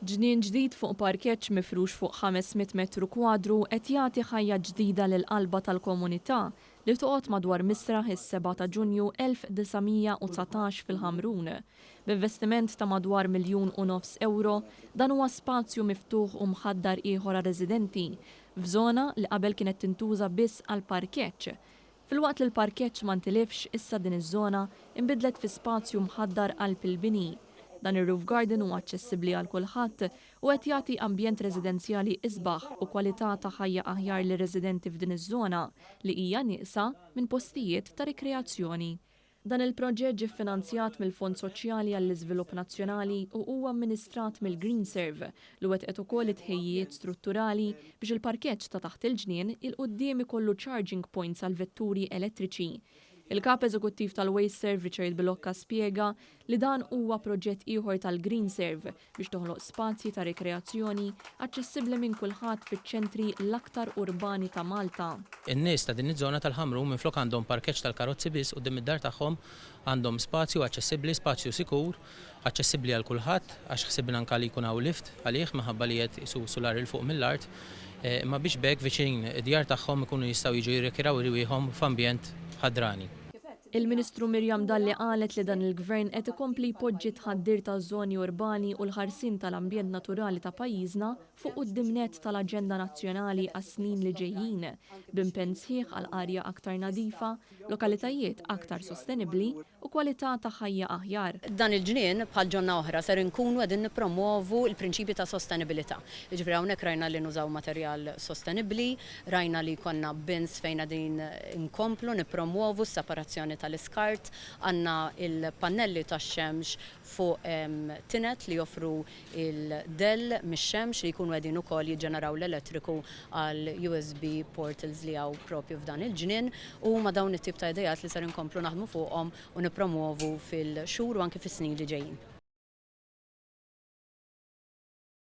Ġnien ġdid fuq parkeġġ mifrux fuq 500 metru kwadru qed jagħti ħajja ġdida lil qalba tal-komunità li toqgħod madwar misraħ is-7 ta' Ġunju 1919 fil-Ħamrun. B'investiment ta' madwar €1.5 miljun, dan huwa spazju miftuħ u mħaddar ieħor għar-residenti f'żona li qabel kienet tintuża biss għal parkeġġ. Filwaqt li l-parkeġġ ma ntilifx, issa din iż-żona inbidlet fi spazju mħaddar qalb il-bini. Dan ir-roof garden huwa aċċessibbli għal kulħadd u qed jagħti ambjent residenzjali isbaħ u kwalità ta' ħajja aħjar lir residenti f'din iż-żona li hija nieqsa minn postijiet ta' rikreazzjoni. Dan il-proġett ġie ffinanzjat mill-Fond Soċjali għall-Iżvilupp Nazzjonali u huwa amministrat mill-Green Serve li wettqet ukoll it-tħejjiet strutturali biex il-parkeġġ ta' taħt il-ġnien il-quddiem ikollu charging points għal vetturi elettriċi. Il-kap eżekuttiv tal-Waste Serve Richard Bilocca spjega li dan huwa proġett ieħor tal-Green Serve biex toħloq spazji ta' rekreazzjoni aċċessibbli minn kulħadd fiċ-ċentri l-aktar urbani ta' Malta. In-nies ta' din iż-żona tal-Ħamrun minflok għandhom parkeġġ tal-karozzi biss quddiem id-dar tagħhom għandhom spazju aċċessibbli, spazju sikur, aċċessibbli għal kulħadd għax ħsibna anke li jkun hawn lift għalih minħabba li qed isu solar il fuq mill-art, imma biex bekk viċin id-djar tagħhom ikunu jistgħu jiġu jirrikiraw irwieħhom f'ambjent ħadrani. Il-Ministru Mirjam Dalli qalet li dan il-Gvern qed ikompli jpoġġi tħaddir taż-żoni urbani u l-ħarsien tal-ambjent naturali ta' pajjiżna fuq quddiem-nett tal-Aġenda Nazzjonali għas-snin li ġejjin b'impenn sħiħ għal arja aktar nadifa, lokalitajiet aktar sostenibbli u kwalità ta' ħajja aħjar. Dan il-ġnien bħal ġonna oħra ser inkunu qegħdin nippromovu l-prinċipji ta' sostenibilità. Jiġifieri hawnhekk rajna li nużaw materjal sostenibbli, rajna li konna bins fejn qegħdin inkomplu nippromovu s-separazzjoni tal-iskart, għandna il-pannelli tax-xemx fuq tinet li joffru il-del mix-xemx li jkunu qegħdin ukoll jiġġeneraw l-elettriku għal USB portals li hawn propju f'dan il-ġnien u ma dawn it-tip ta' idejat li ser inkomplu naħdmu fuqhom u nippromovu fil-xhur u anke fis-snin li ġejjin.